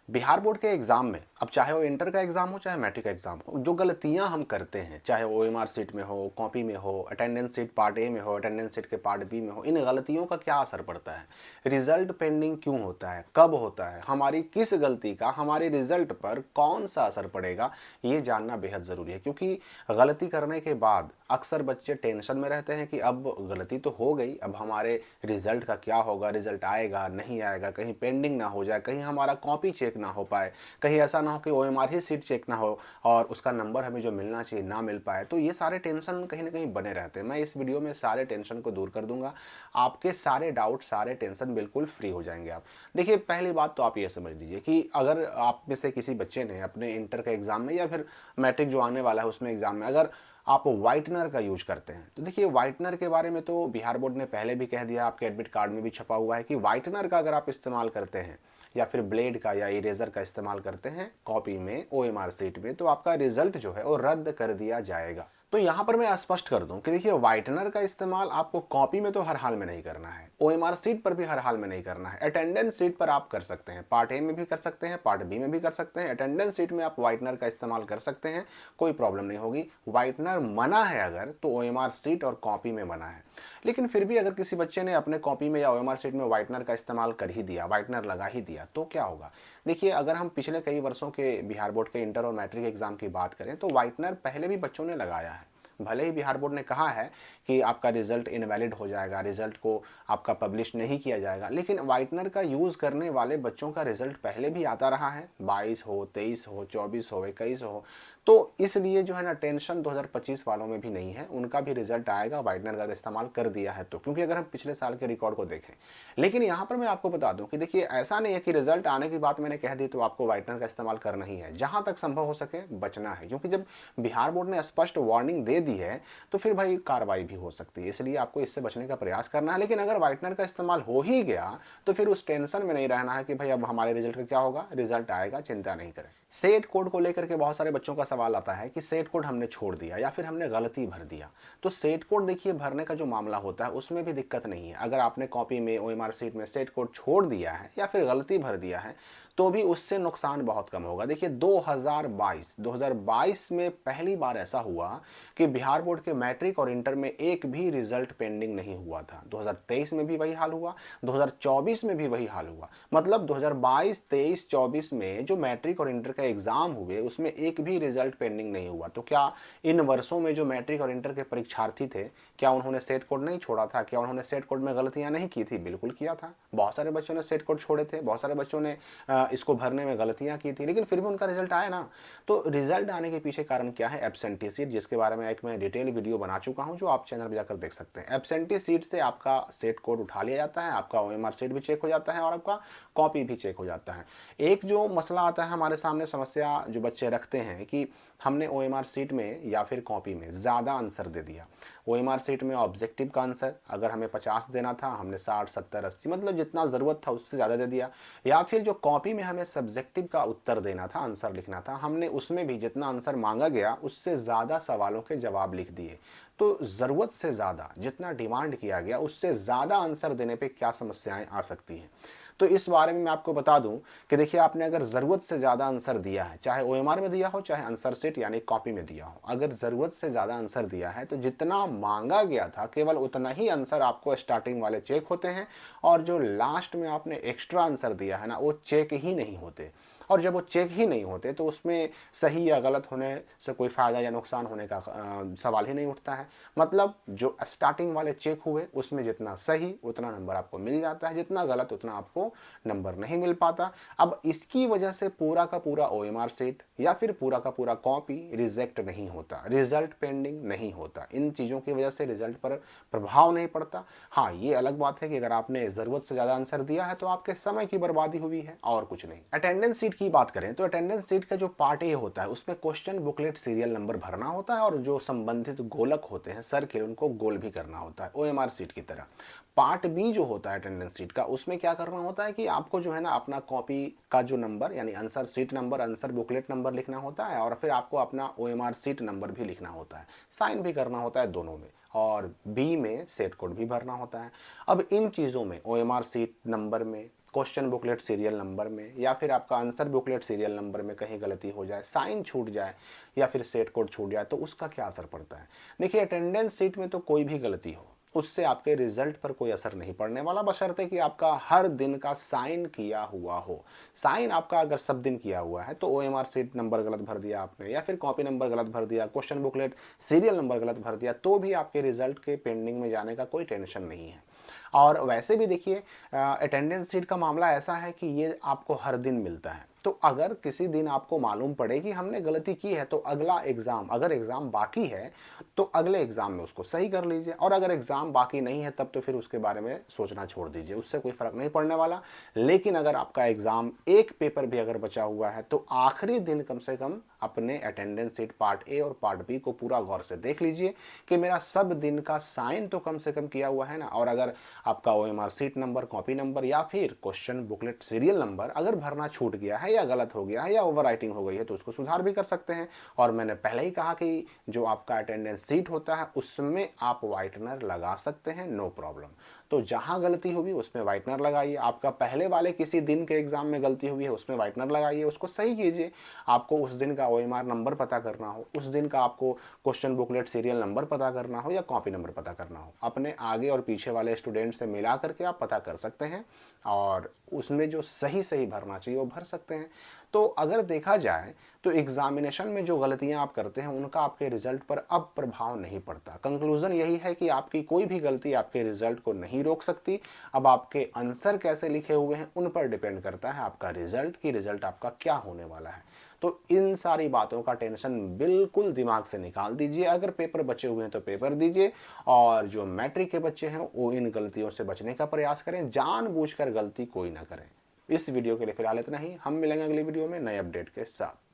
Bihar board के exam में, अब चाहे वो इंटर का एग्जाम हो चाहे मैट्रिक का एग्जाम हो, जो गलतियां हम करते हैं, चाहे वो ओएमआर सीट में हो, कॉपी में हो, अटेंडेंस सीट पार्ट ए में हो, अटेंडेंस सीट के पार्ट बी में हो, इन गलतियों का क्या असर पड़ता है, रिजल्ट पेंडिंग क्यों होता है, कब होता है, हमारी किस गलती का हमारे रिजल्ट पर कौन सा असर पड़ेगा, ये जानना बेहद जरूरी है। क्योंकि गलती करने के बाद अक्सर बच्चे टेंशन में रहते हैं कि अब गलती तो हो गई, अब हमारे रिजल्ट का क्या होगा, रिजल्ट आएगा नहीं आएगा, कहीं पेंडिंग ना हो जाए, कहीं हमारा कॉपी चेक ना हो पाए, कहीं ऐसा ना हो कि ओएमआर ही सीट चेक ना हो और उसका नंबर हमें जो मिलना चाहिए ना मिल पाए। तो ये सारे टेंशन कहीं ना कहीं बने रहते हैं। मैं इस वीडियो में सारे टेंशन को दूर कर दूंगा, आपके सारे डाउट सारे टेंशन बिल्कुल फ्री हो जाएंगे। आप देखिए, पहली बात तो आप ये समझ लीजिए कि अगर आप में से किसी बच्चे ने अपने इंटर के एग्जाम में या फिर मैट्रिक जो आने वाला है उसमें एग्जाम में अगर आप व्हाइटनर का यूज करते हैं, तो देखिए व्हाइटनर के बारे में तो बिहार बोर्ड ने पहले भी कह दिया, आपके एडमिट कार्ड में भी छपा हुआ है कि व्हाइटनर का अगर आप इस्तेमाल करते हैं या फिर ब्लेड का या इरेजर का इस्तेमाल करते हैं कॉपी में ओएमआर सीट में, तो आपका रिजल्ट जो है वो रद्द कर दिया जाएगा। तो यहां पर मैं स्पष्ट कर दूं कि देखिए, व्हाइटनर का इस्तेमाल आपको कॉपी में तो हर हाल में नहीं करना है, ओएमआर सीट पर भी हर हाल में नहीं करना है। अटेंडेंस सीट पर आप कर सकते हैं, पार्ट ए में भी कर सकते हैं, पार्ट बी में भी कर सकते हैं। अटेंडेंस सीट में आप व्हाइटनर का इस्तेमाल कर सकते हैं, कोई प्रॉब्लम नहीं होगी। व्हाइटनर मना है अगर, तो ओएमआर सीट और कॉपी में मना है। लेकिन फिर भी अगर किसी बच्चे ने अपने कॉपी में या ओएमआर सीट में व्हाइटनर का इस्तेमाल कर ही दिया, व्हाइटनर लगा ही दिया, तो क्या होगा? देखिए, अगर हम पिछले कई वर्षों के बिहार बोर्ड के इंटर और मैट्रिक एग्जाम की बात करें तो व्हाइटनर पहले भी बच्चों ने लगाया है। भले ही बिहार बोर्ड ने कहा है कि आपका रिजल्ट इनवैलिड हो जाएगा, रिजल्ट को आपका पब्लिश नहीं किया जाएगा, लेकिन व्हाइटनर का यूज करने वाले बच्चों का रिजल्ट पहले भी आता रहा है, 22 हो, 23 हो, 24 हो, 21 हो। तो इसलिए जो है ना, टेंशन 2025 वालों में भी नहीं है, उनका भी रिजल्ट आएगा व्हाइटनर का इस्तेमाल कर दिया है तो, क्योंकि अगर हम पिछले साल के रिकॉर्ड को देखें। लेकिन यहां पर मैं आपको बता दूं कि देखिए, ऐसा नहीं है कि रिजल्ट आने की बात मैंने कह दी तो आपको व्हाइटनर का इस्तेमाल करना ही है। जहां तक संभव हो सके बचना है, क्योंकि जब बिहार बोर्ड ने स्पष्ट वार्निंग दे दी है तो फिर भाई कार्रवाई भी हो सकती है, इसलिए आपको इससे बचने का प्रयास करना है। लेकिन अगर व्हाइटनर का इस्तेमाल हो ही गया तो फिर उस टेंशन में नहीं रहना है कि भाई अब हमारे रिजल्ट का क्या होगा, रिजल्ट आएगा, चिंता नहीं करें। सेट कोड को लेकर के बहुत सारे बच्चों का सवाल आता है कि सेट कोड हमने छोड़ दिया या फिर हमने गलती भर दिया। तो सेट कोड देखिए, भरने का जो मामला होता है उसमें भी दिक्कत नहीं है। अगर आपने कॉपी में ओएमआर सीट में सेट कोड छोड़ दिया है या फिर गलती भर दिया है तो भी उससे नुकसान बहुत कम होगा। देखिए, 2022 में पहली बार ऐसा हुआ कि बिहार बोर्ड के मैट्रिक और इंटर में एक भी रिजल्ट पेंडिंग नहीं हुआ था। 2023 में भी वही हाल हुआ, 2024 में भी वही हाल हुआ। मतलब 2022, 23, 24 में जो मैट्रिक और इंटर का एग्जाम हुए उसमें एक भी रिजल्ट पेंडिंग नहीं हुआ। तो क्या इन वर्षों में जो मैट्रिक और इंटर के परीक्षार्थी थे, क्या उन्होंने सेट कोड नहीं छोड़ा था? क्या उन्होंने सेट कोड में गलतियां नहीं की थी? बिल्कुल किया था। बहुत सारे बच्चों ने सेट कोड छोड़े थे, बहुत सारे बच्चों ने इसको भरने में गलतियां की थी, लेकिन फिर भी उनका रिजल्ट आया ना। तो रिजल्ट आने के पीछे कारण क्या है? एब्सेंटी सीट, जिसके बारे में एक मैं डिटेल वीडियो बना चुका हूं जो आप चैनल पर जाकर देख सकते हैं। एब्सेंटी सीट से आपका सेट कोड उठा लिया जाता है, आपका ओएमआर सीट भी चेक हो जाता है और आपका कॉपी भी चेक हो जाता है। एक जो मसला आता है हमारे सामने, समस्या जो बच्चे रखते हैं कि हमने ओएमआर सीट में या फिर कॉपी में ज़्यादा आंसर दे दिया। ओएमआर सीट में ऑब्जेक्टिव का आंसर अगर हमें 50 देना था, हमने 60, 70, 80, मतलब जितना ज़रूरत था उससे ज़्यादा दे दिया। या फिर जो कॉपी में हमें सब्जेक्टिव का उत्तर देना था, आंसर लिखना था, हमने उसमें भी जितना आंसर मांगा गया उससे ज़्यादा सवालों के जवाब लिख दिए। तो ज़रूरत से ज़्यादा जितना डिमांड किया गया उससे ज़्यादा आंसर देने पे क्या समस्याएं आ सकती हैं, तो इस बारे में मैं आपको बता दूं कि देखिए, आपने अगर ज़रूरत से ज़्यादा आंसर दिया है, चाहे ओएमआर में दिया हो चाहे आंसर सीट यानी कॉपी में दिया हो, अगर ज़रूरत से ज़्यादा आंसर दिया है तो जितना मांगा गया था केवल उतना ही आंसर आपको स्टार्टिंग वाले चेक होते हैं, और जो लास्ट में आपने एक्स्ट्रा आंसर दिया है ना, वो चेक ही नहीं होते। और जब वो चेक ही नहीं होते तो उसमें सही या गलत होने से कोई फ़ायदा या नुकसान होने का सवाल ही नहीं उठता है। मतलब जो स्टार्टिंग वाले चेक हुए उसमें जितना सही उतना नंबर आपको मिल जाता है, जितना गलत उतना आपको नंबर नहीं मिल पाता। अब इसकी वजह से पूरा का पूरा ओएमआर सीट या फिर पूरा का पूरा कॉपी रिजेक्ट नहीं होता, रिजल्ट पेंडिंग नहीं होता। इन चीज़ों की वजह से रिजल्ट पर प्रभाव नहीं पड़ता। हाँ, ये अलग बात है कि अगर आपने ज़रूरत से ज़्यादा आंसर दिया है तो आपके समय की बर्बादी हुई है और कुछ नहीं। अटेंडेंस सीट की बात करें तो अटेंडेंस सीट का जो पार्ट ए होता है उसमें क्वेश्चन बुकलेट सीरियल नंबर भरना होता है और जो संबंधित गोलक होते हैं सर्किल, उनको गोल भी करना होता है ओएमआर सीट की तरह। पार्ट बी जो होता है अटेंडेंस सीट का, उसमें क्या करना होता है कि आपको जो है ना अपना कॉपी का जो नंबर यानी answer sheet number, answer booklet number लिखना होता है और फिर आपको अपना ओएमआर सीट नंबर भी लिखना होता है, साइन भी करना होता है दोनों में, और बी में सेट कोड भी भरना होता है। अब इन चीज़ों में ओएमआर सीट नंबर में, क्वेश्चन बुकलेट सीरियल नंबर में या फिर आपका आंसर बुकलेट सीरियल नंबर में कहीं गलती हो जाए, साइन छूट जाए या फिर सेट कोड छूट जाए, तो उसका क्या असर पड़ता है? देखिए, अटेंडेंस शीट में तो कोई भी गलती हो, उससे आपके रिजल्ट पर कोई असर नहीं पड़ने वाला, बशर्ते कि आपका हर दिन का साइन किया हुआ हो। साइन आपका अगर सब दिन किया हुआ है तो ओएमआर सीट नंबर गलत भर दिया आपने या फिर कॉपी नंबर गलत भर दिया, क्वेश्चन बुकलेट सीरियल नंबर गलत भर दिया, तो भी आपके रिजल्ट के पेंडिंग में जाने का कोई टेंशन नहीं है। और वैसे भी देखिए, अटेंडेंस शीट का मामला ऐसा है कि ये आपको हर दिन मिलता है, तो अगर किसी दिन आपको मालूम पड़े कि हमने गलती की है तो अगला एग्ज़ाम, अगर एग्ज़ाम बाकी है तो अगले एग्ज़ाम में उसको सही कर लीजिए, और अगर एग्ज़ाम बाकी नहीं है तब तो फिर उसके बारे में सोचना छोड़ दीजिए, उससे कोई फ़र्क नहीं पड़ने वाला। लेकिन अगर आपका एग्ज़ाम एक पेपर भी अगर बचा हुआ है तो आखिरी दिन कम से कम अपने अटेंडेंस शीट पार्ट ए और पार्ट बी को पूरा गौर से देख लीजिए कि मेरा सब दिन का साइन तो कम से कम किया हुआ है ना। और अगर आपका OMR sheet number, copy number या फिर क्वेश्चन बुकलेट सीरियल नंबर अगर भरना छूट गया है या गलत हो गया है या ओवर राइटिंग हो गई है तो उसको सुधार भी कर सकते हैं। और मैंने पहले ही कहा कि जो आपका अटेंडेंस सीट होता है उसमें आप व्हाइटनर लगा सकते हैं, नो प्रॉब्लम। तो जहां गलती हुई उसमें व्हाइटनर लगाइए। आपका पहले वाले किसी दिन के एग्जाम में गलती हुई है उसमें व्हाइटनर लगाइए, उसको सही कीजिए। आपको उस दिन का ओएमआर नंबर पता करना हो, उस दिन का आपको क्वेश्चन बुकलेट सीरियल नंबर पता करना हो या कॉपी नंबर पता करना हो, अपने आगे और पीछे वाले स्टूडेंट से मिला करके आप पता कर सकते हैं और उसमें जो सही सही भरना चाहिए वो भर सकते हैं। तो अगर देखा जाए तो एग्जामिनेशन में जो गलतियां आप करते हैं उनका आपके रिजल्ट पर अब प्रभाव नहीं पड़ता। कंक्लूजन यही है कि आपकी कोई भी गलती आपके रिजल्ट को नहीं रोक सकती। अब आपके आंसर कैसे लिखे हुए हैं उन पर डिपेंड करता है आपका रिजल्ट, कि रिजल्ट आपका क्या होने वाला है। तो इन सारी बातों का टेंशन बिल्कुल दिमाग से निकाल दीजिए। अगर पेपर बचे हुए हैं तो पेपर दीजिए, और जो मैट्रिक के बच्चे हैं वो इन गलतियों से बचने का प्रयास करें, जानबूझकर गलती कोई ना करें। इस वीडियो के लिए फिलहाल इतना ही, हम मिलेंगे अगली वीडियो में नए अपडेट के साथ।